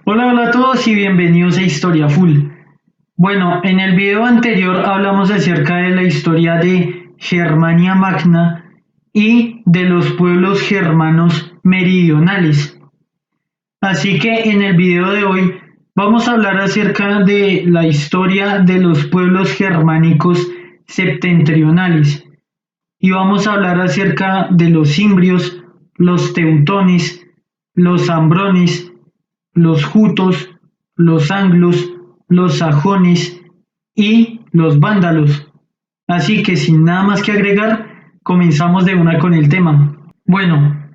Hola, hola a todos y bienvenidos a Historia Full. Bueno, en el video anterior hablamos acerca de la historia de Germania Magna y de los pueblos germanos meridionales. Así que en el video de hoy vamos a hablar acerca de la historia de los pueblos germánicos septentrionales y vamos a hablar acerca de los cimbrios, los teutones, los ambrones, los jutos, los anglos, los sajones y los vándalos. Así que sin nada más que agregar, comenzamos de una con el tema. Bueno,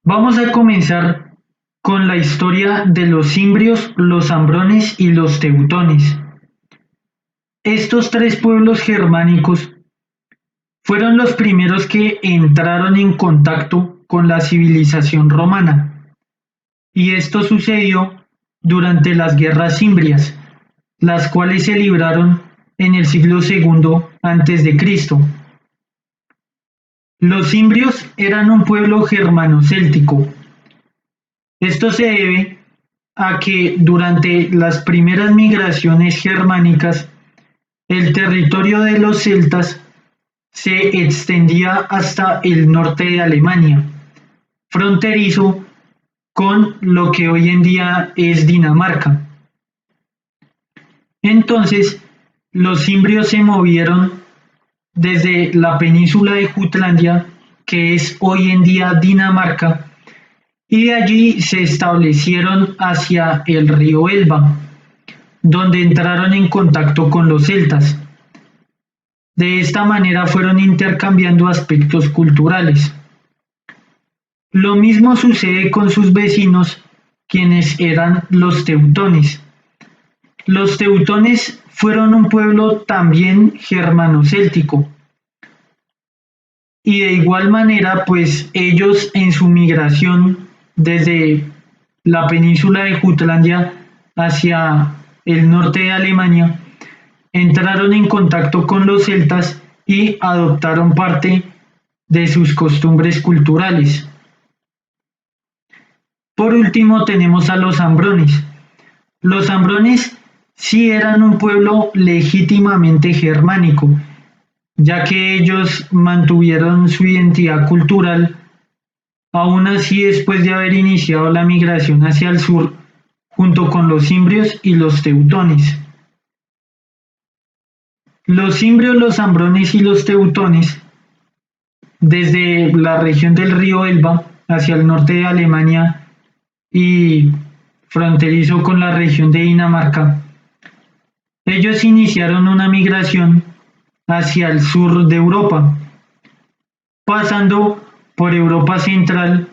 vamos a comenzar con la historia de los cimbrios, los ambrones y los teutones. Estos tres pueblos germánicos fueron los primeros que entraron en contacto con la civilización romana, y esto sucedió durante las guerras cimbrias, las cuales se libraron en el siglo II antes de Cristo. Los cimbrios eran un pueblo germano-céltico. Esto se debe a que durante las primeras migraciones germánicas, el territorio de los celtas se extendía hasta el norte de Alemania, fronterizo con lo que hoy en día es Dinamarca. Entonces, los cimbrios se movieron desde la península de Jutlandia, que es hoy en día Dinamarca, y de allí se establecieron hacia el río Elba, donde entraron en contacto con los celtas. De esta manera fueron intercambiando aspectos culturales. Lo mismo sucede con sus vecinos, quienes eran los teutones. Los teutones fueron un pueblo también germano-céltico, y de igual manera, pues ellos en su migración desde la península de Jutlandia hacia el norte de Alemania, entraron en contacto con los celtas y adoptaron parte de sus costumbres culturales. Por último tenemos a los ambrones. Los ambrones sí eran un pueblo legítimamente germánico, ya que ellos mantuvieron su identidad cultural, aún así después de haber iniciado la migración hacia el sur junto con los cimbrios y los teutones. Los cimbrios, los ambrones y los teutones, desde la región del río Elba hacia el norte de Alemania y fronterizo con la región de Dinamarca, ellos iniciaron una migración hacia el sur de Europa, pasando por Europa Central,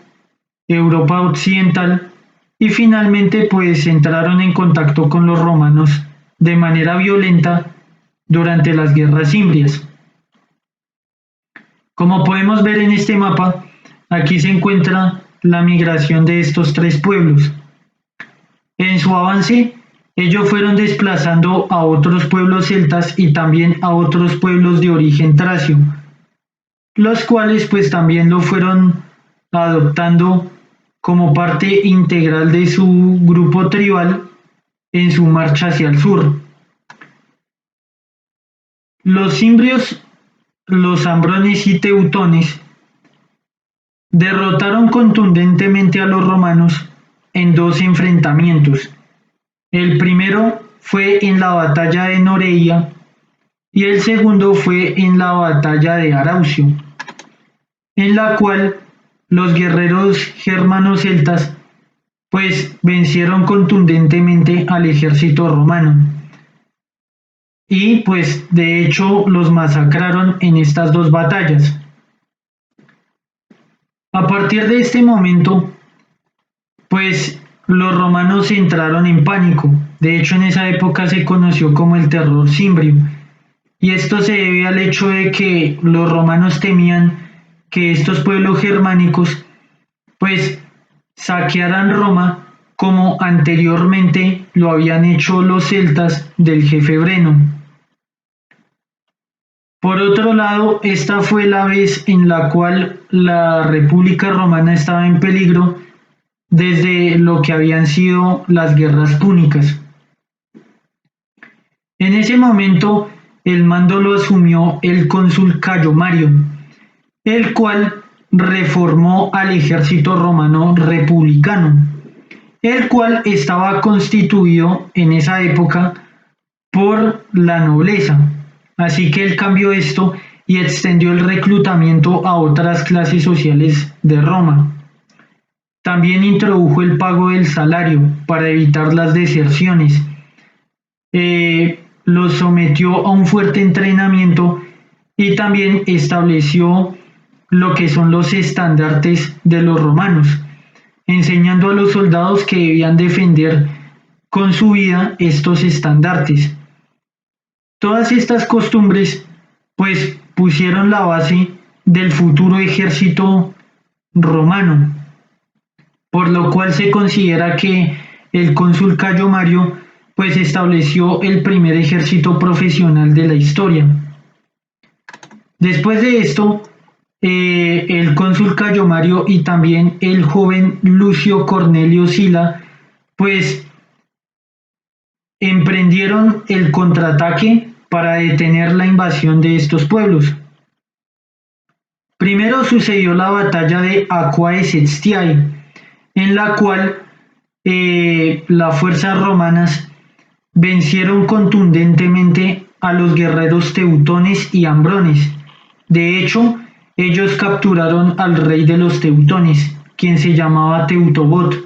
Europa Occidental y finalmente pues entraron en contacto con los romanos de manera violenta durante las guerras cimbrias. Como podemos ver en este mapa, aquí se encuentra la migración de estos tres pueblos. En su avance, ellos fueron desplazando a otros pueblos celtas y también a otros pueblos de origen tracio, los cuales pues también lo fueron adoptando como parte integral de su grupo tribal en su marcha hacia el sur. Los cimbrios, los ambrones y teutones derrotaron contundentemente a los romanos en dos enfrentamientos. El primero fue en la batalla de Noreia y el segundo fue en la batalla de Araucio, en la cual los guerreros germanos celtas pues vencieron contundentemente al ejército romano y pues de hecho los masacraron en estas dos batallas. A partir de este momento, pues los romanos entraron en pánico. De hecho, en esa época se conoció como el terror cimbrio. Y esto se debe al hecho de que los romanos temían que estos pueblos germánicos pues saquearan Roma como anteriormente lo habían hecho los celtas del jefe Breno. Por otro lado, esta fue la vez en la cual la República Romana estaba en peligro, desde lo que habían sido las guerras púnicas. En ese momento el mando lo asumió el cónsul Cayo Mario, el cual reformó al ejército romano republicano, el cual estaba constituido en esa época por la nobleza. Así que él cambió esto y extendió el reclutamiento a otras clases sociales de Roma. También introdujo el pago del salario para evitar las deserciones. Los sometió a un fuerte entrenamiento y también estableció lo que son los estandartes de los romanos, enseñando a los soldados que debían defender con su vida estos estandartes. Todas estas costumbres pues pusieron la base del futuro ejército romano, por lo cual se considera que el cónsul Cayo Mario pues estableció el primer ejército profesional de la historia. Después de esto, el cónsul Cayo Mario y también el joven Lucio Cornelio Sila pues emprendieron el contraataque para detener la invasión de estos pueblos. Primero sucedió la batalla de Aquae Sextiae, en la cual las fuerzas romanas vencieron contundentemente a los guerreros teutones y ambrones. De hecho, ellos capturaron al rey de los teutones, quien se llamaba Teutobot,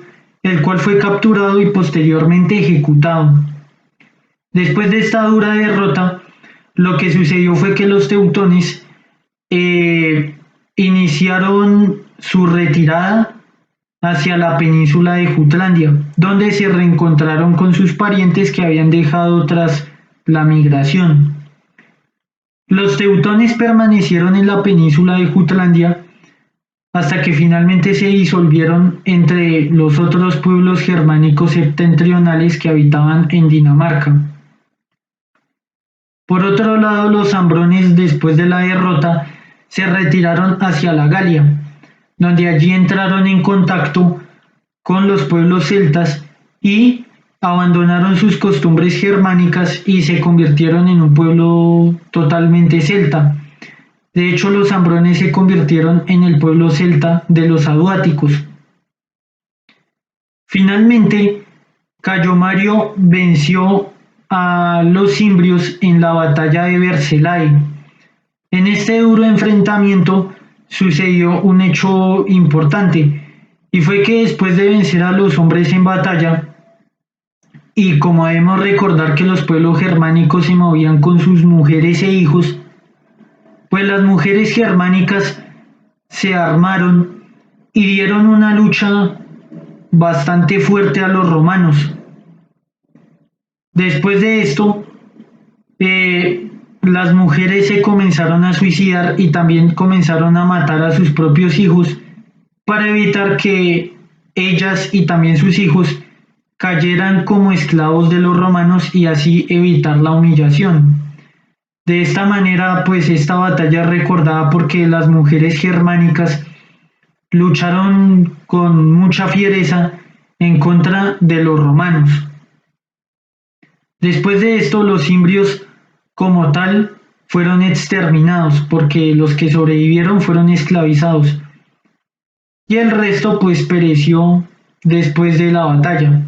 el cual fue capturado y posteriormente ejecutado. Después de esta dura derrota, lo que sucedió fue que los teutones iniciaron su retirada hacia la península de Jutlandia, donde se reencontraron con sus parientes que habían dejado tras la migración. Los teutones permanecieron en la península de Jutlandia hasta que finalmente se disolvieron entre los otros pueblos germánicos septentrionales que habitaban en Dinamarca. Por otro lado, los ambrones, después de la derrota, se retiraron hacia la Galia, donde allí entraron en contacto con los pueblos celtas y abandonaron sus costumbres germánicas y se convirtieron en un pueblo totalmente celta. De hecho, los ambrones se convirtieron en el pueblo celta de los aduáticos. Finalmente, Cayo Mario venció a los cimbrios en la batalla de Vercellae. En este duro enfrentamiento sucedió un hecho importante, y fue que después de vencer a los hombres en batalla, y como debemos recordar que los pueblos germánicos se movían con sus mujeres e hijos, pues las mujeres germánicas se armaron y dieron una lucha bastante fuerte a los romanos. Después de esto, las mujeres se comenzaron a suicidar y también comenzaron a matar a sus propios hijos para evitar que ellas y también sus hijos cayeran como esclavos de los romanos y así evitar la humillación. De esta manera, pues esta batalla es recordada porque las mujeres germánicas lucharon con mucha fiereza en contra de los romanos. Después de esto, los cimbrios como tal fueron exterminados porque los que sobrevivieron fueron esclavizados y el resto pues pereció después de la batalla.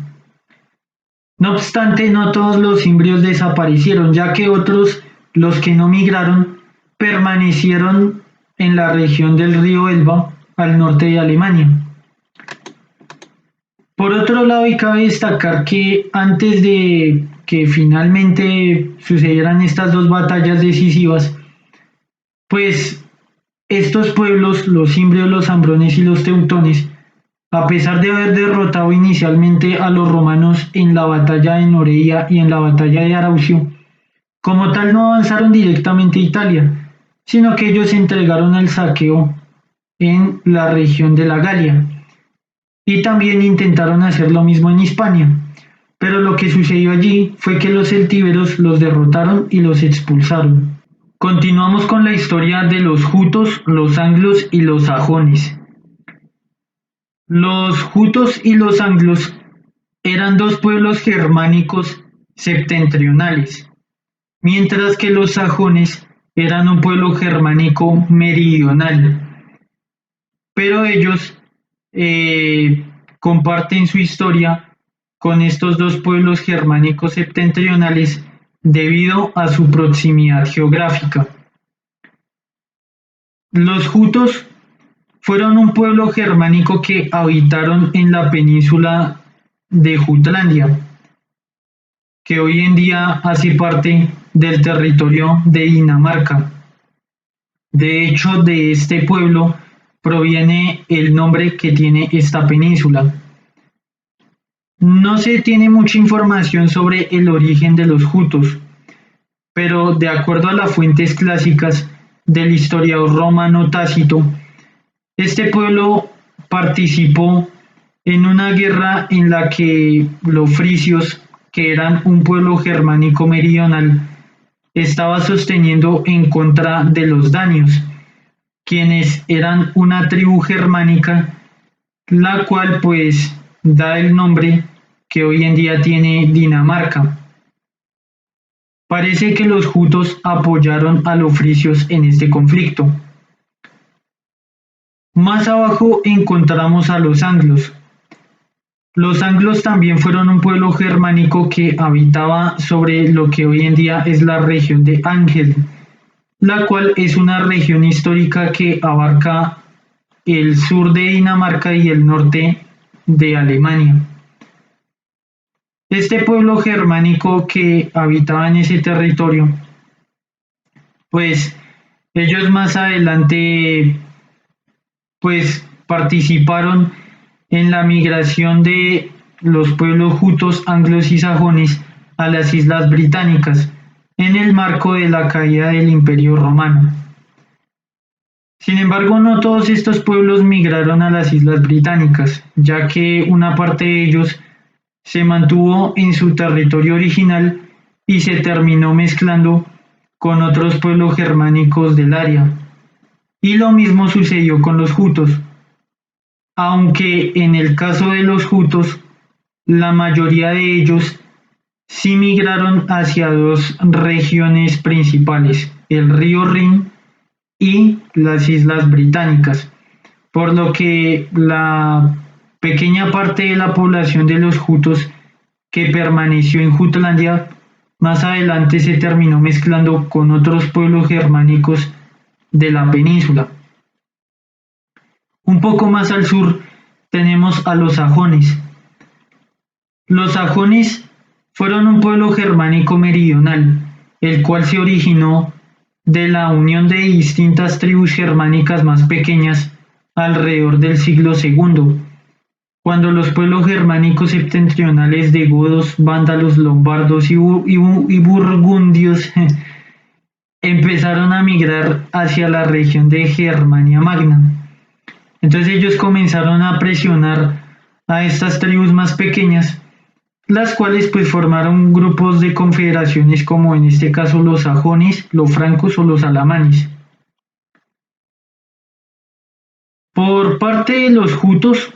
No obstante, no todos los cimbrios desaparecieron, ya que otros, los que no migraron, permanecieron en la región del río Elba, al norte de Alemania. Por otro lado, y cabe destacar que antes de que finalmente sucedieran estas dos batallas decisivas, pues estos pueblos, los cimbrios, los ambrones y los teutones, a pesar de haber derrotado inicialmente a los romanos en la batalla de Noreia y en la batalla de Araucio, como tal no avanzaron directamente a Italia, sino que ellos se entregaron al saqueo en la región de la Galia y también intentaron hacer lo mismo en Hispania, pero lo que sucedió allí fue que los celtíberos los derrotaron y los expulsaron. Continuamos con la historia de los jutos, los anglos y los sajones. Los jutos y los anglos eran dos pueblos germánicos septentrionales, mientras que los sajones eran un pueblo germánico meridional, pero ellos comparten su historia con estos dos pueblos germánicos septentrionales debido a su proximidad geográfica. Los jutos fueron un pueblo germánico que habitaron en la península de Jutlandia, que hoy en día hace parte del territorio de Dinamarca. De hecho, de este pueblo proviene el nombre que tiene esta península. No se tiene mucha información sobre el origen de los jutos, pero de acuerdo a las fuentes clásicas del historiador romano Tácito, este pueblo participó en una guerra en la que los frisios, que eran un pueblo germánico meridional, estaba sosteniendo en contra de los danios, quienes eran una tribu germánica, la cual pues da el nombre que hoy en día tiene Dinamarca. Parece que los jutos apoyaron a los frisios en este conflicto. Más abajo encontramos a los anglos. Los anglos también fueron un pueblo germánico que habitaba sobre lo que hoy en día es la región de Angel, la cual es una región histórica que abarca el sur de Dinamarca y el norte de Alemania. Este pueblo germánico que habitaba en ese territorio, pues ellos más adelante pues participaron en la migración de los pueblos jutos, anglos y sajones a las Islas Británicas en el marco de la caída del Imperio Romano. Sin embargo, no todos estos pueblos migraron a las Islas Británicas, ya que una parte de ellos se mantuvo en su territorio original y se terminó mezclando con otros pueblos germánicos del área. Y lo mismo sucedió con los jutos, aunque en el caso de los jutos, la mayoría de ellos sí migraron hacia dos regiones principales, el río Rin y las Islas Británicas, por lo que la pequeña parte de la población de los jutos que permaneció en Jutlandia más adelante se terminó mezclando con otros pueblos germánicos de la península. Un poco más al sur tenemos a los sajones. Los sajones fueron un pueblo germánico meridional, el cual se originó de la unión de distintas tribus germánicas más pequeñas alrededor del siglo II, cuando los pueblos germánicos septentrionales de godos, vándalos, lombardos y burgundios empezaron a migrar hacia la región de Germania Magna. Entonces ellos comenzaron a presionar a estas tribus más pequeñas, las cuales pues formaron grupos de confederaciones como en este caso los sajones, los francos o los alamanes. Por parte de los jutos,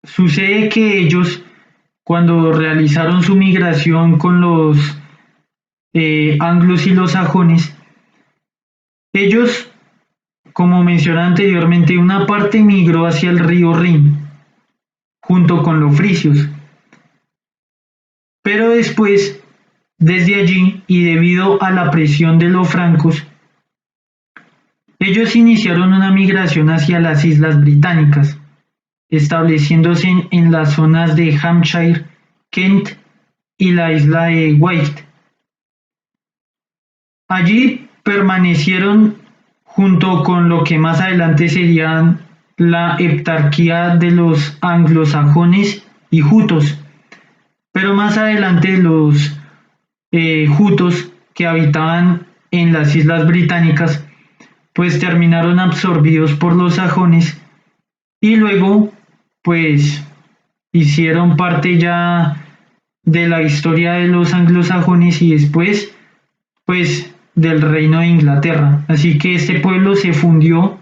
sucede que ellos, cuando realizaron su migración con los anglos y los sajones, ellos, como mencioné anteriormente, una parte migró hacia el río Rin, junto con los frisios. Pero después, desde allí y debido a la presión de los francos, ellos iniciaron una migración hacia las Islas Británicas, estableciéndose en las zonas de Hampshire, Kent y la isla de Wight. Allí permanecieron junto con lo que más adelante serían la heptarquía de los anglosajones y jutos, pero más adelante los jutos que habitaban en las Islas Británicas pues terminaron absorbidos por los sajones y luego pues hicieron parte ya de la historia de los anglosajones y después pues del reino de Inglaterra. Así que este pueblo se fundió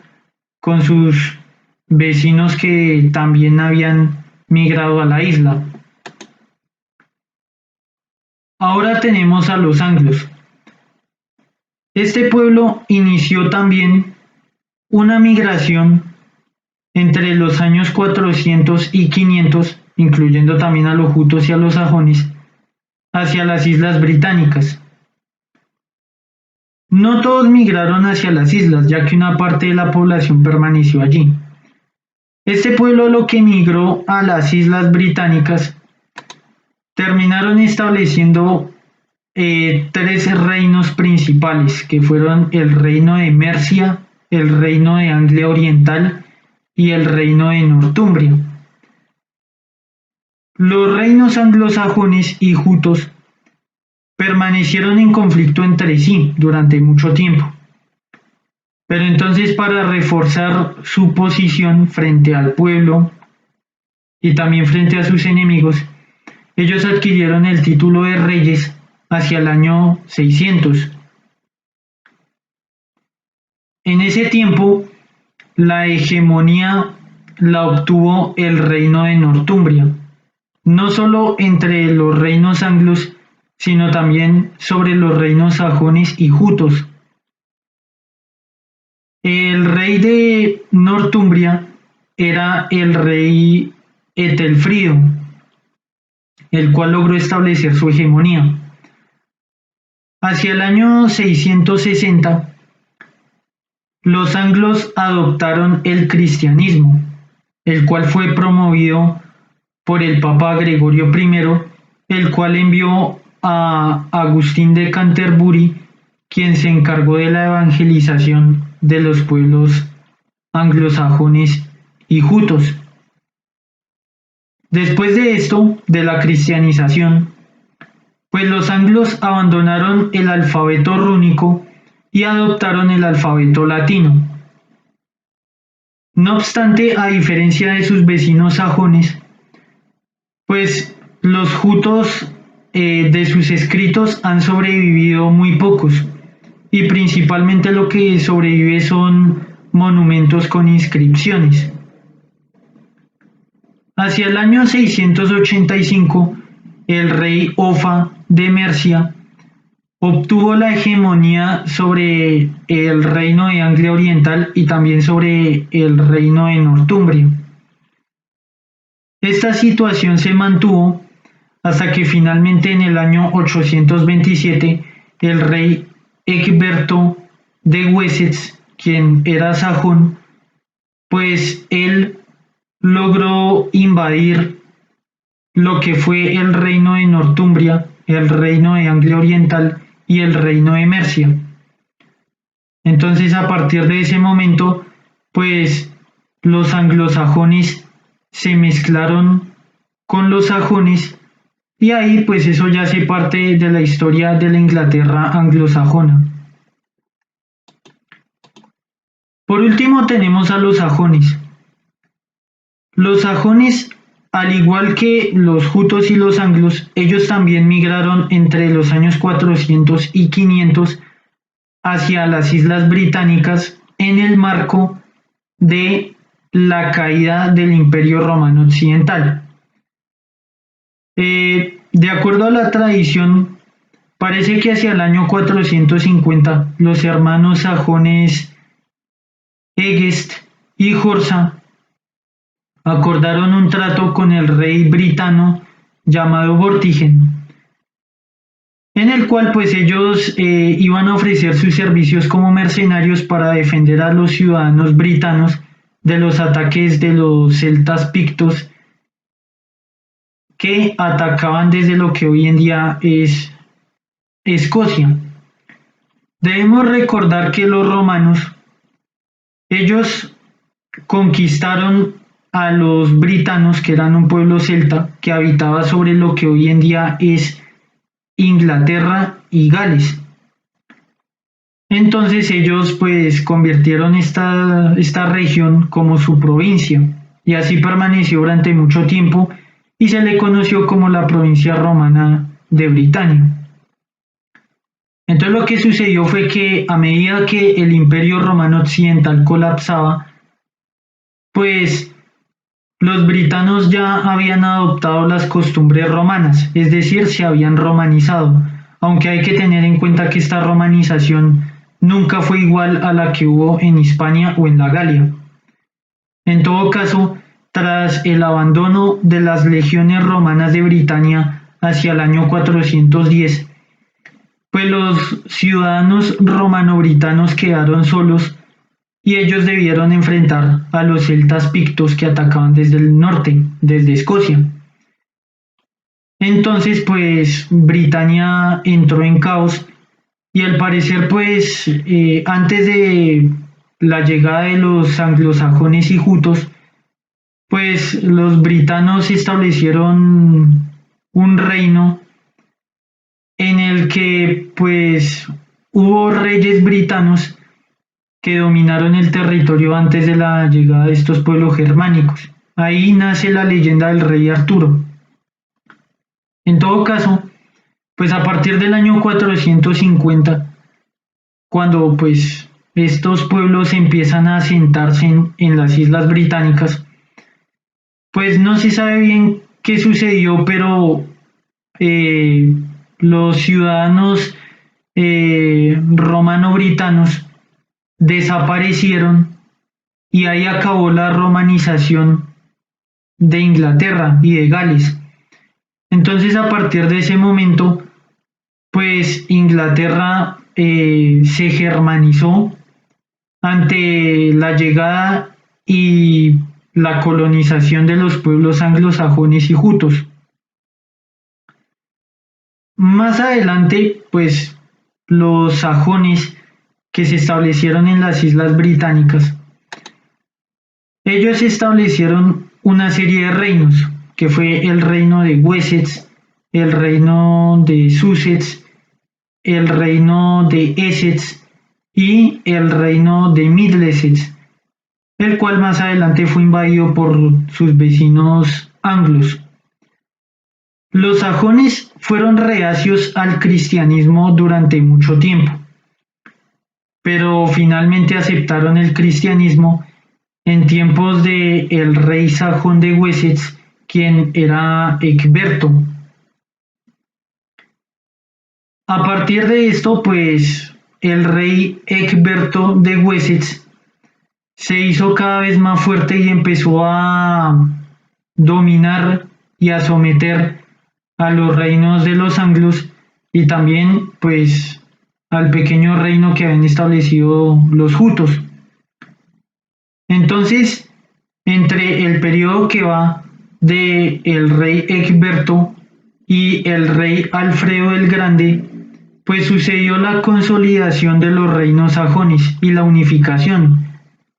con sus vecinos que también habían migrado a la isla. Ahora tenemos a los anglos. Este pueblo inició también una migración entre los años 400 y 500, incluyendo también a los jutos y a los sajones, hacia las islas británicas. No todos migraron hacia las islas, ya que una parte de la población permaneció allí. Este pueblo, lo que migró a las islas británicas, terminaron estableciendo tres reinos principales, que fueron el reino de Mercia, el reino de Anglia Oriental y el reino de Northumbria. Los reinos anglosajones y jutos permanecieron en conflicto entre sí durante mucho tiempo. Pero entonces, para reforzar su posición frente al pueblo y también frente a sus enemigos, ellos adquirieron el título de reyes hacia el año 600. En ese tiempo, la hegemonía la obtuvo el reino de Northumbria, no solo entre los reinos anglos, sino también sobre los reinos sajones y jutos. El rey de Northumbria era el rey Etelfrido, el cual logró establecer su hegemonía. Hacia el año 660, los anglos adoptaron el cristianismo, el cual fue promovido por el Papa Gregorio I, el cual envió a Agustín de Canterbury, quien se encargó de la evangelización de los pueblos anglosajones y jutos. Después de esto, de la cristianización, pues los anglos abandonaron el alfabeto rúnico y adoptaron el alfabeto latino. No obstante, a diferencia de sus vecinos sajones, pues los jutos de sus escritos han sobrevivido muy pocos, y principalmente lo que sobrevive son monumentos con inscripciones. Hacia el año 685, el rey Offa de Mercia obtuvo la hegemonía sobre el reino de Anglia Oriental y también sobre el reino de Northumbria. Esta situación se mantuvo hasta que finalmente en el año 827 el rey Egberto de Wessex, quien era sajón, pues él logró invadir lo que fue el reino de Northumbria, el reino de Anglia Oriental y el reino de Mercia. Entonces, a partir de ese momento, pues los anglosajones se mezclaron con los sajones, y ahí pues eso ya hace parte de la historia de la Inglaterra anglosajona. Por último tenemos a los sajones. Los sajones, al igual que los jutos y los anglos, ellos también migraron entre los años 400 y 500 hacia las islas británicas en el marco de la caída del Imperio Romano Occidental. De acuerdo a la tradición, parece que hacia el año 450 los hermanos sajones Egest y Horsa acordaron un trato con el rey britano llamado Vortigern, en el cual pues ellos iban a ofrecer sus servicios como mercenarios para defender a los ciudadanos britanos de los ataques de los celtas pictos que atacaban desde lo que hoy en día es Escocia. Debemos recordar que los romanos, ellos conquistaron a los britanos, que eran un pueblo celta que habitaba sobre lo que hoy en día es Inglaterra y Gales. Entonces ellos pues convirtieron esta región como su provincia, y así permaneció durante mucho tiempo y se le conoció como la provincia romana de Britania. Entonces lo que sucedió fue que a medida que el Imperio Romano Occidental colapsaba, pues los britanos ya habían adoptado las costumbres romanas, es decir, se habían romanizado, aunque hay que tener en cuenta que esta romanización nunca fue igual a la que hubo en Hispania o en la Galia. En todo caso, tras el abandono de las legiones romanas de Britania hacia el año 410, pues los ciudadanos romano-britanos quedaron solos y ellos debieron enfrentar a los celtas pictos que atacaban desde el norte, desde Escocia. Entonces, pues Britania entró en caos y al parecer, pues antes de la llegada de los anglosajones y jutos, pues los britanos establecieron un reino en el que pues hubo reyes britanos que dominaron el territorio antes de la llegada de estos pueblos germánicos. Ahí nace la leyenda del rey Arturo. En todo caso, pues a partir del año 450, cuando pues estos pueblos empiezan a asentarse en las islas británicas, pues no se sabe bien qué sucedió, pero eh, los ciudadanos romano-britanos desaparecieron y ahí acabó la romanización de Inglaterra y de Gales. Entonces, a partir de ese momento, pues Inglaterra se germanizó ante la llegada y la colonización de los pueblos anglosajones y jutos. Más adelante, pues los sajones que se establecieron en las islas británicas, ellos establecieron una serie de reinos, que fue el reino de Wessex, el reino de Sussex, el reino de Essex y el reino de Middlesex, el cual más adelante fue invadido por sus vecinos anglos. Los sajones fueron reacios al cristianismo durante mucho tiempo, pero finalmente aceptaron el cristianismo en tiempos de el rey sajón de Wessex, quien era Ecgberto. A partir de esto, pues el rey Ecgberto de Wessex se hizo cada vez más fuerte y empezó a dominar y a someter a los reinos de los anglos y también pues al pequeño reino que habían establecido los jutos. Entonces, entre el periodo que va de el rey Ecgberto y el rey Alfredo el Grande, pues sucedió la consolidación de los reinos sajones y la unificación,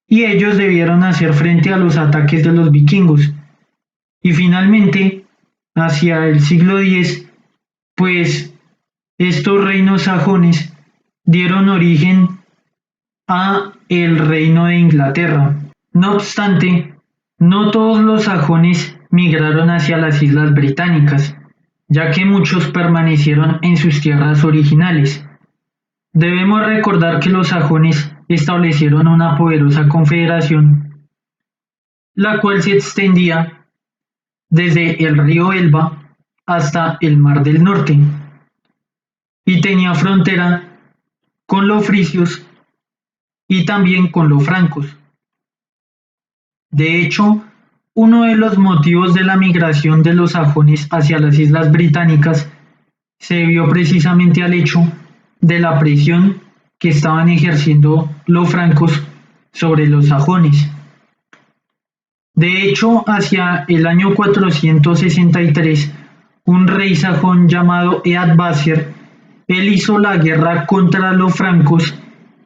y ellos debieron hacer frente a los ataques de los vikingos. Y finalmente, hacia el siglo X, pues estos reinos sajones dieron origen a el reino de Inglaterra. No obstante, no todos los sajones migraron hacia las islas británicas, ya que muchos permanecieron en sus tierras originales. Debemos recordar que los sajones establecieron una poderosa confederación, la cual se extendía desde el río Elba hasta el Mar del Norte y tenía frontera con los frisios y también con los francos. De hecho, uno de los motivos de la migración de los sajones hacia las islas británicas se debió precisamente al hecho de la presión que estaban ejerciendo los francos sobre los sajones. De hecho, hacia el año 463, un rey sajón llamado Eadbasser, él hizo la guerra contra los francos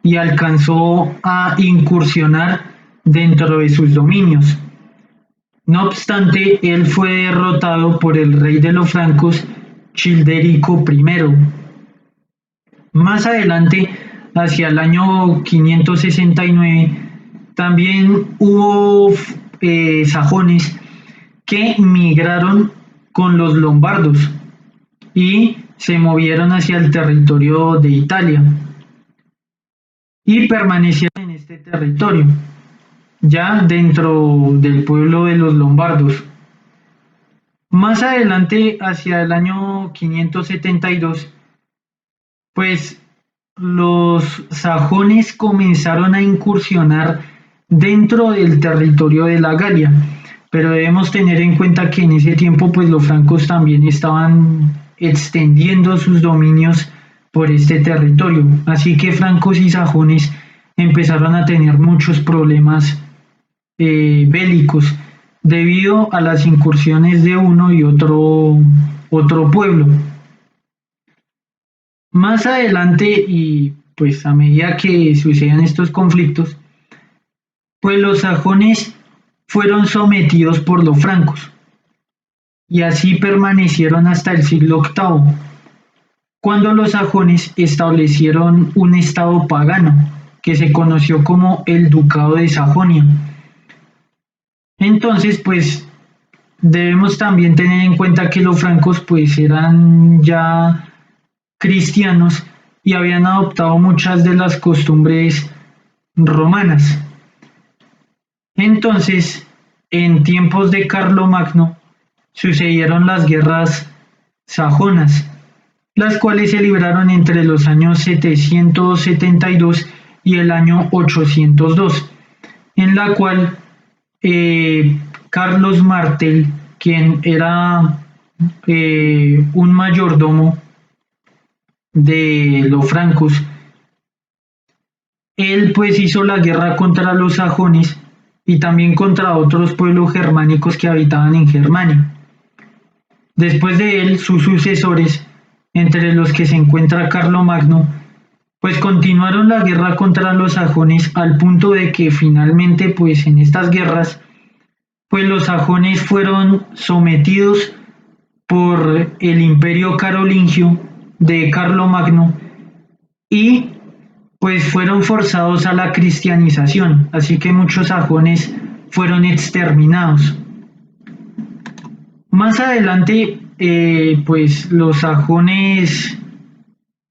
y alcanzó a incursionar dentro de sus dominios. No obstante, él fue derrotado por el rey de los francos, Childerico I. Más adelante, hacia el año 569, también hubo sajones que migraron con los lombardos y se movieron hacia el territorio de Italia y permanecieron en este territorio. ya dentro del pueblo de los lombardos. Más adelante, hacia el año 572, pues los sajones comenzaron a incursionar dentro del territorio de la Galia, pero debemos tener en cuenta que en ese tiempo pues los francos también estaban extendiendo sus dominios por este territorio, así que francos y sajones empezaron a tener muchos problemas bélicos debido a las incursiones de uno y otro pueblo. Más adelante y pues a medida que sucedían estos conflictos, pues los sajones fueron sometidos por los francos y así permanecieron hasta el siglo VIII, cuando los sajones establecieron un estado pagano que se conoció como el Ducado de Sajonia. Entonces, pues debemos también tener en cuenta que los francos pues eran ya cristianos y habían adoptado muchas de las costumbres romanas. Entonces, en tiempos de Carlomagno sucedieron las guerras sajonas, las cuales se libraron entre los años 772 y el año 802, en la cual Carlos Martel, quien era un mayordomo de los francos, él pues hizo la guerra contra los sajones y también contra otros pueblos germánicos que habitaban en Germania. Después de él, sus sucesores, entre los que se encuentra Carlomagno, pues continuaron la guerra contra los sajones al punto de que finalmente pues en estas guerras pues los sajones fueron sometidos por el imperio carolingio de Carlomagno y pues fueron forzados a la cristianización, así que muchos sajones fueron exterminados. Más adelante, pues los sajones,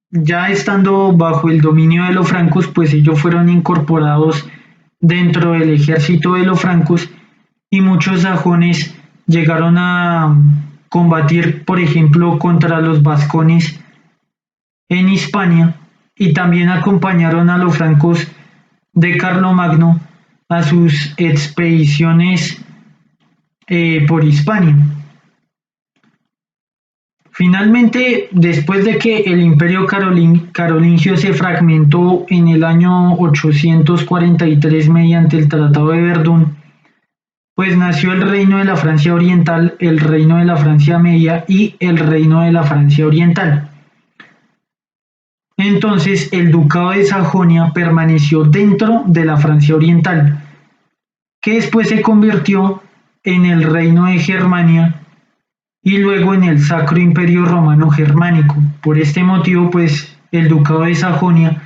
ya estando bajo el dominio de los francos, pues ellos fueron incorporados dentro del ejército de los francos y muchos sajones llegaron a combatir, por ejemplo, contra los vascones en Hispania y también acompañaron a los francos de Carlomagno a sus expediciones por Hispania. Finalmente, después de que el imperio carolingio se fragmentó en el año 843 mediante el Tratado de Verdún, pues nació el reino de la Francia Oriental, el reino de la Francia Media y el reino de la Francia Oriental. Entonces el ducado de Sajonia permaneció dentro de la Francia Oriental, que después se convirtió en el reino de Germania y luego en el Sacro Imperio Romano Germánico. Por este motivo, pues el ducado de Sajonia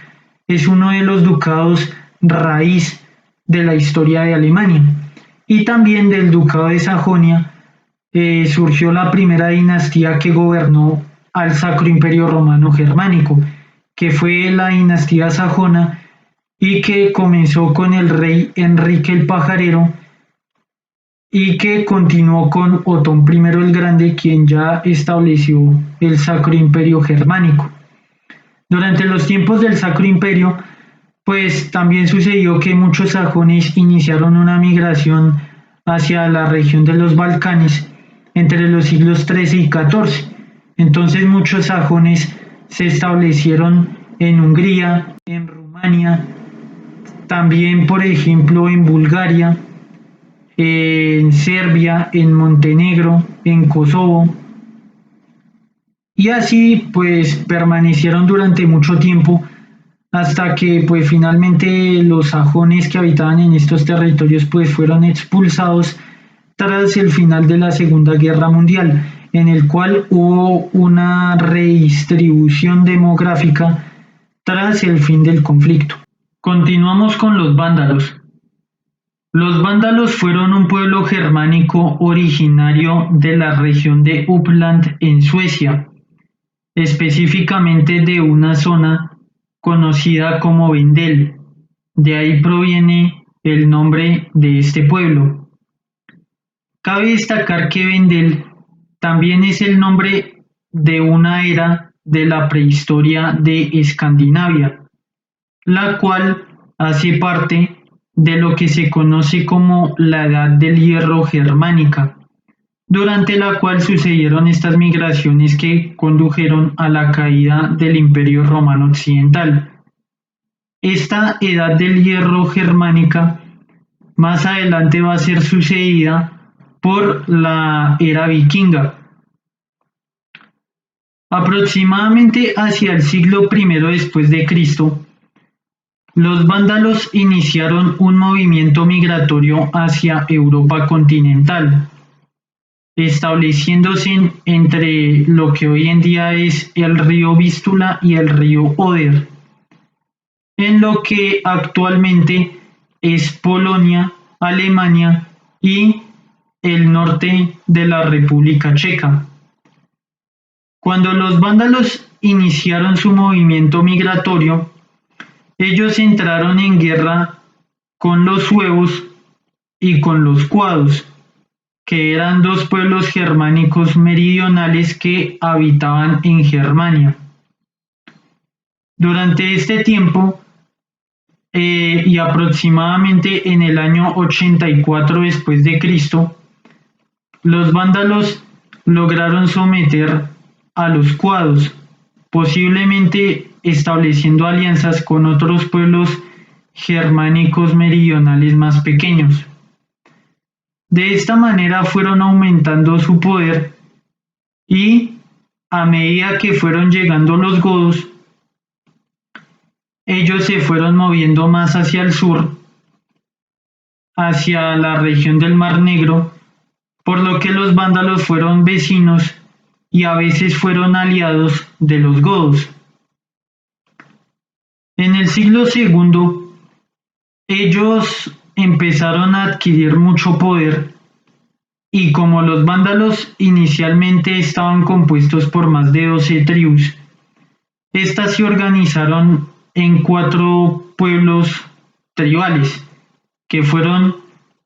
es uno de los ducados raíz de la historia de Alemania. Y también del ducado de Sajonia surgió la primera dinastía que gobernó al Sacro Imperio Romano Germánico, que fue la dinastía sajona y que comenzó con el rey Enrique el Pajarero y que continuó con Otón I el Grande, quien ya estableció el Sacro Imperio Germánico. Durante los tiempos del Sacro Imperio, pues también sucedió que muchos sajones iniciaron una migración hacia la región de los Balcanes entre los siglos XIII y XIV. Entonces muchos sajones se establecieron en Hungría, en Rumania, también por ejemplo en Bulgaria, en Serbia, en Montenegro, en Kosovo, y así pues permanecieron durante mucho tiempo hasta que pues finalmente los sajones que habitaban en estos territorios pues fueron expulsados tras el final de la Segunda Guerra Mundial, en el cual hubo una redistribución demográfica tras el fin del conflicto. Continuamos con los vándalos. Los vándalos fueron un pueblo germánico originario de la región de Uppland en Suecia, específicamente de una zona conocida como Vendel. De ahí proviene el nombre de este pueblo. Cabe destacar que Vendel también es el nombre de una era de la prehistoria de Escandinavia, la cual hace parte de lo que se conoce como la Edad del Hierro germánica, durante la cual sucedieron estas migraciones que condujeron a la caída del Imperio Romano Occidental. Esta Edad del Hierro germánica más adelante va a ser sucedida por la era vikinga. Aproximadamente hacia el siglo I después de Cristo, los vándalos iniciaron un movimiento migratorio hacia Europa continental, estableciéndose entre lo que hoy en día es el río Vístula y el río Oder, en lo que actualmente es Polonia, Alemania y el norte de la República Checa. Cuando los vándalos iniciaron su movimiento migratorio, ellos entraron en guerra con los suevos y con los cuados, que eran dos pueblos germánicos meridionales que habitaban en Germania. Durante este tiempo, y aproximadamente en el año 84 después de Cristo, los vándalos lograron someter a los cuados, posiblemente estableciendo alianzas con otros pueblos germánicos meridionales más pequeños. De esta manera fueron aumentando su poder y a medida que fueron llegando los godos, ellos se fueron moviendo más hacia el sur, hacia la región del Mar Negro, por lo que los vándalos fueron vecinos y a veces fueron aliados de los godos. En el siglo II, ellos empezaron a adquirir mucho poder y como los vándalos inicialmente estaban compuestos por más de 12 tribus, estas se organizaron en 4 pueblos tribales, que fueron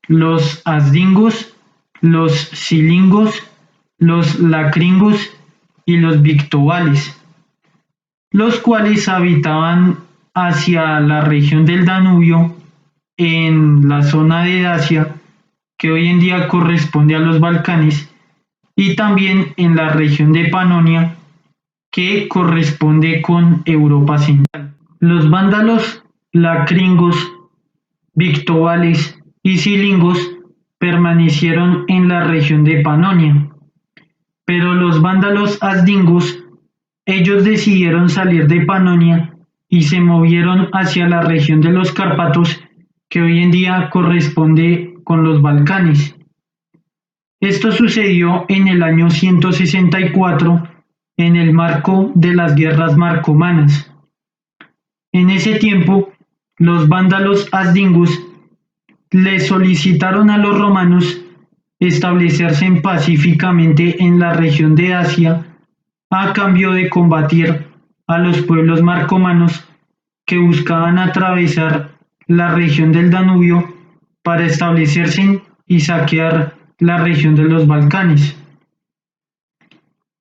los asdingos, los silingos, los lacringos y los victovales, los cuales habitaban hacia la región del Danubio, en la zona de Dacia, que hoy en día corresponde a los Balcanes, y también en la región de Panonia, que corresponde con Europa Central. Los vándalos, lacringos, victovales y silingos permanecieron en la región de Panonia, pero los vándalos asdingos, ellos decidieron salir de Panonia y se movieron hacia la región de los Cárpatos, que hoy en día corresponde con los Balcanes. Esto sucedió en el año 164 en el marco de las guerras marcomanas. En ese tiempo, los vándalos asdingos le solicitaron a los romanos establecerse pacíficamente en la región de Asia a cambio de combatir a los pueblos marcomanos que buscaban atravesar la región del Danubio para establecerse y saquear la región de los Balcanes.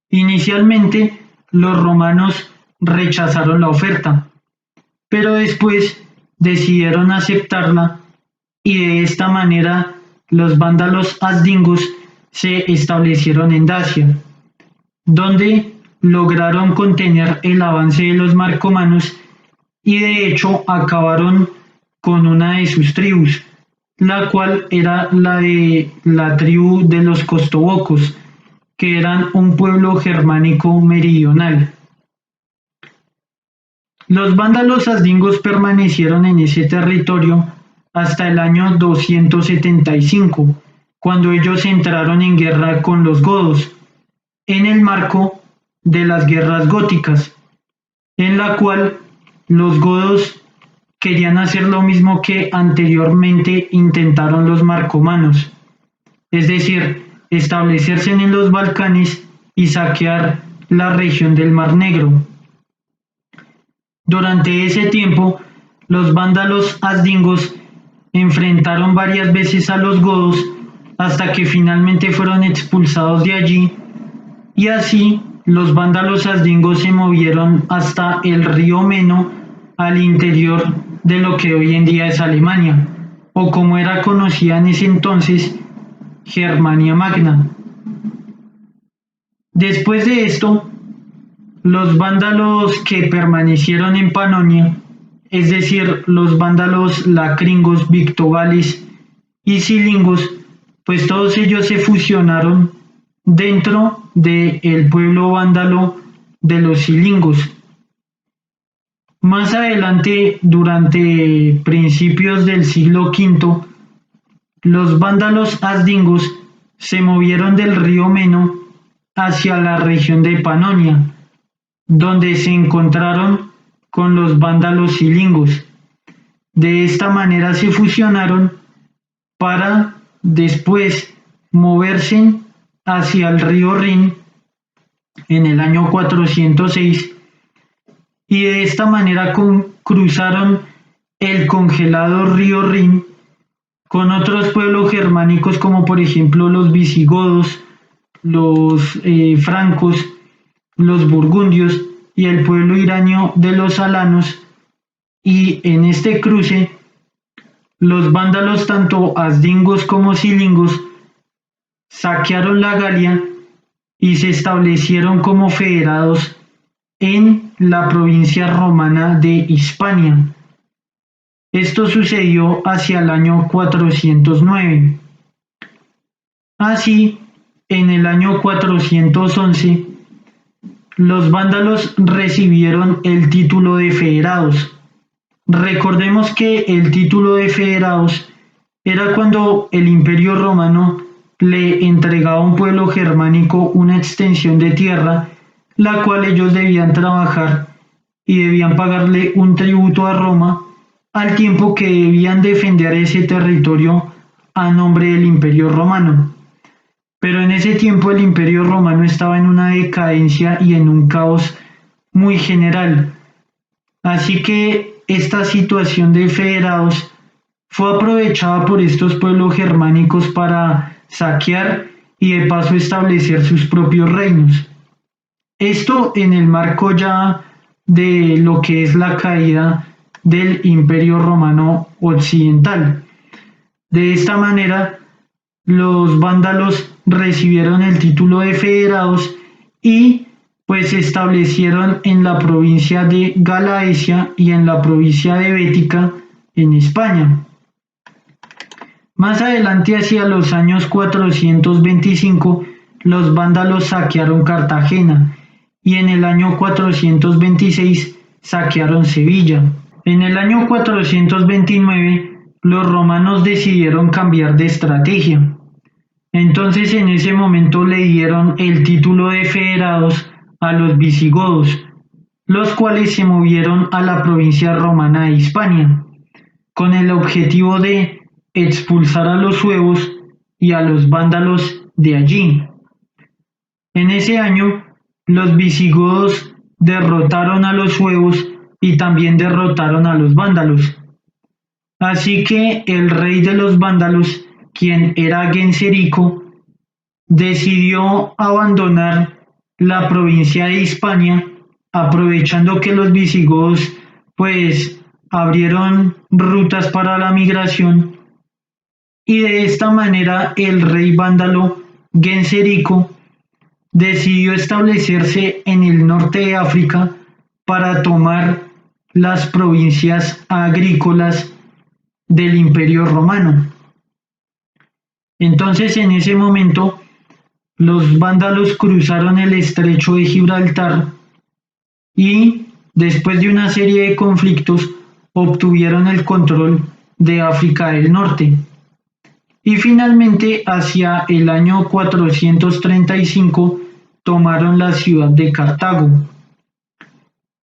Inicialmente, los romanos rechazaron la oferta, pero después decidieron aceptarla y de esta manera los vándalos asdingos se establecieron en Dacia, donde lograron contener el avance de los marcomanos y de hecho acabaron con una de sus tribus, la cual era la de la tribu de los costobocos, que eran un pueblo germánico meridional. Los vándalos asdingos permanecieron en ese territorio hasta el año 275, cuando ellos entraron en guerra con los godos, en el marco de las guerras góticas, en la cual los godos querían hacer lo mismo que anteriormente intentaron los marcomanos, es decir, establecerse en los Balcanes y saquear la región del Mar Negro. Durante ese tiempo, los vándalos asdingos enfrentaron varias veces a los godos hasta que finalmente fueron expulsados de allí, y así los vándalos asdingos se movieron hasta el río Meno al interior de lo que hoy en día es Alemania, o como era conocida en ese entonces, Germania Magna. Después de esto, los vándalos que permanecieron en Panonia, es decir, los vándalos lacringos, victovales y cilingos, pues todos ellos se fusionaron dentro del pueblo vándalo de los cilingos. Más adelante, durante principios del siglo V, los vándalos asdingos se movieron del río Meno hacia la región de Panonia, donde se encontraron con los vándalos cilingos. De esta manera se fusionaron para después moverse hacia el río Rin en el año 406, y de esta manera cruzaron el congelado río Rin con otros pueblos germánicos como por ejemplo los visigodos, los francos, los burgundios y el pueblo iranio de los alanos, y en este cruce los vándalos tanto asdingos como cilingos saquearon la Galia y se establecieron como federados en la provincia romana de Hispania. Esto sucedió hacia el año 409. Así, en el año 411, los vándalos recibieron el título de federados. Recordemos que el título de federados era cuando el Imperio Romano le entregaba a un pueblo germánico una extensión de tierra, la cual ellos debían trabajar y debían pagarle un tributo a Roma, al tiempo que debían defender ese territorio a nombre del Imperio Romano. Pero en ese tiempo el Imperio Romano estaba en una decadencia y en un caos muy general. Así que esta situación de federados fue aprovechada por estos pueblos germánicos para saquear y de paso establecer sus propios reinos. Esto en el marco ya de lo que es la caída del Imperio Romano Occidental. De esta manera, los vándalos recibieron el título de federados y pues se establecieron en la provincia de Galaecia y en la provincia de Bética en España. Más adelante, hacia los años 425, los vándalos saquearon Cartagena y en el año 426 saquearon Sevilla. En el año 429, los romanos decidieron cambiar de estrategia. Entonces en ese momento le dieron el título de federados a los visigodos, los cuales se movieron a la provincia romana de Hispania, con el objetivo de expulsar a los suevos y a los vándalos de allí. En ese año, los visigodos derrotaron a los suevos y también derrotaron a los vándalos. Así que el rey de los vándalos, quien era Genserico, decidió abandonar la provincia de Hispania, aprovechando que los visigodos pues abrieron rutas para la migración, y de esta manera el rey vándalo Genserico decidió establecerse en el norte de África para tomar las provincias agrícolas del Imperio Romano. Entonces en ese momento los vándalos cruzaron el estrecho de Gibraltar y después de una serie de conflictos obtuvieron el control de África del Norte. Y finalmente hacia el año 435 tomaron la ciudad de Cartago.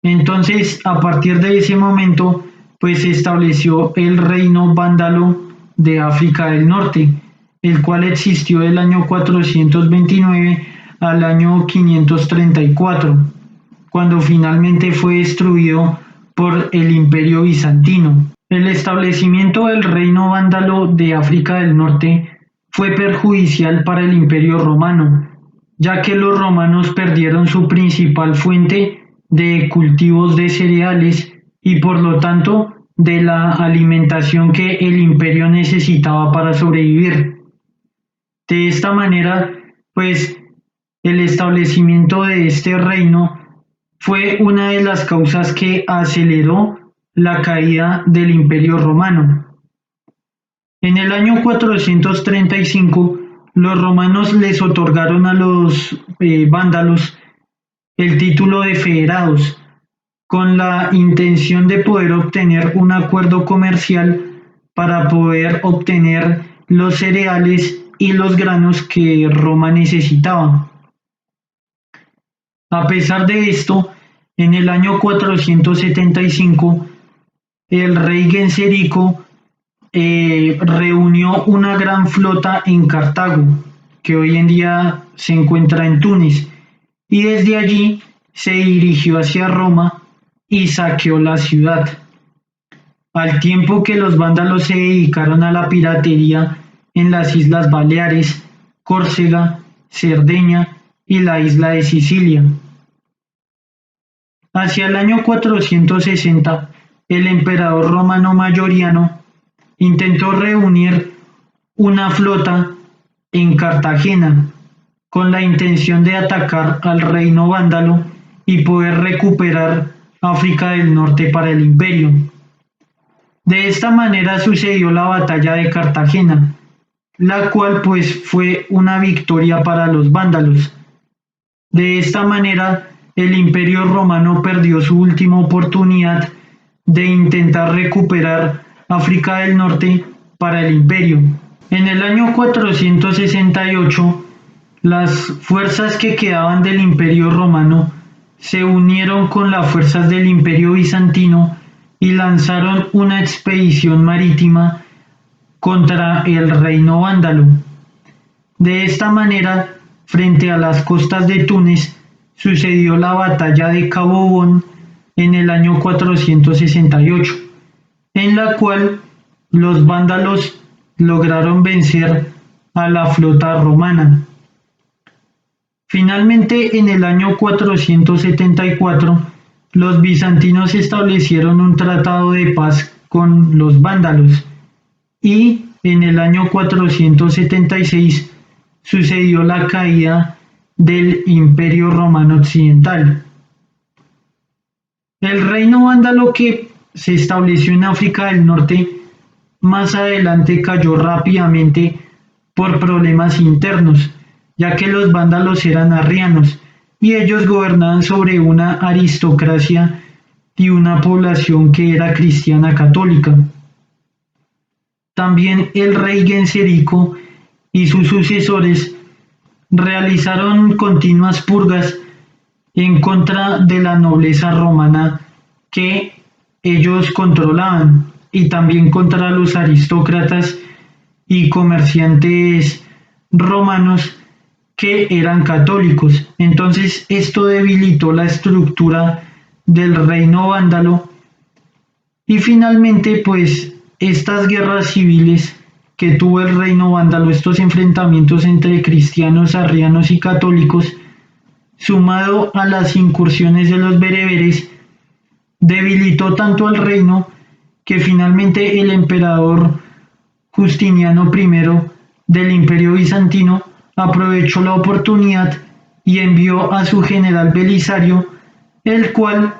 Entonces a partir de ese momento pues se estableció el reino vándalo de África del Norte, el cual existió del año 429 al año 534, cuando finalmente fue destruido por el Imperio Bizantino. El establecimiento del reino vándalo de África del Norte fue perjudicial para el Imperio Romano, ya que los romanos perdieron su principal fuente de cultivos de cereales y por lo tanto de la alimentación que el imperio necesitaba para sobrevivir. De esta manera, pues el establecimiento de este reino fue una de las causas que aceleró la caída del Imperio Romano. En el año 435, los romanos les otorgaron a los vándalos el título de federados, con la intención de poder obtener un acuerdo comercial para poder obtener los cereales y los granos que Roma necesitaba. A pesar de esto, en el año 475, el rey Genserico reunió una gran flota en Cartago, que hoy en día se encuentra en Túnez, y desde allí se dirigió hacia Roma y saqueó la ciudad, al tiempo que los vándalos se dedicaron a la piratería en las Islas Baleares, Córcega, Cerdeña y la isla de Sicilia. Hacia el año 460, el emperador romano Mayoriano intentó reunir una flota en Cartagena con la intención de atacar al reino vándalo y poder recuperar África del Norte para el imperio. De esta manera sucedió la batalla de Cartagena, la cual pues fue una victoria para los vándalos. De esta manera, el Imperio Romano perdió su última oportunidad de intentar recuperar África del Norte para el imperio. En el año 468, las fuerzas que quedaban del Imperio Romano se unieron con las fuerzas del Imperio Bizantino y lanzaron una expedición marítima contra el reino vándalo. De esta manera, frente a las costas de Túnez, sucedió la batalla de Cabo Bon en el año 468, en la cual los vándalos lograron vencer a la flota romana. Finalmente, en el año 474, los bizantinos establecieron un tratado de paz con los vándalos y en el año 476 sucedió la caída del Imperio Romano Occidental. El reino vándalo que se estableció en África del Norte más adelante cayó rápidamente por problemas internos, ya que los vándalos eran arrianos y ellos gobernaban sobre una aristocracia y una población que era cristiana católica. También el rey Genserico y sus sucesores realizaron continuas purgas en contra de la nobleza romana que ellos controlaban y también contra los aristócratas y comerciantes romanos que eran católicos. Entonces esto debilitó la estructura del reino vándalo y finalmente pues estas guerras civiles que tuvo el reino vándalo, estos enfrentamientos entre cristianos, arrianos y católicos, sumado a las incursiones de los bereberes, debilitó tanto al reino que finalmente el emperador Justiniano I del Imperio Bizantino aprovechó la oportunidad y envió a su general Belisario, el cual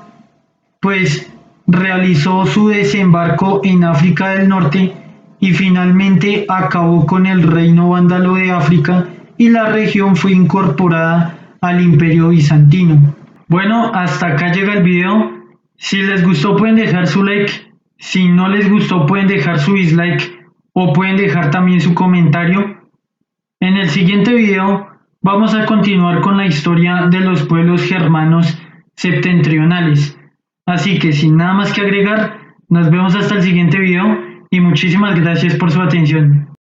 pues realizó su desembarco en África del Norte y finalmente acabó con el reino vándalo de África y la región fue incorporada al Imperio Bizantino. Bueno, hasta acá llega el video. Si les gustó pueden dejar su like, si no les gustó pueden dejar su dislike o pueden dejar también su comentario. En el siguiente video vamos a continuar con la historia de los pueblos germanos septentrionales. Así que sin nada más que agregar, nos vemos hasta el siguiente video y muchísimas gracias por su atención.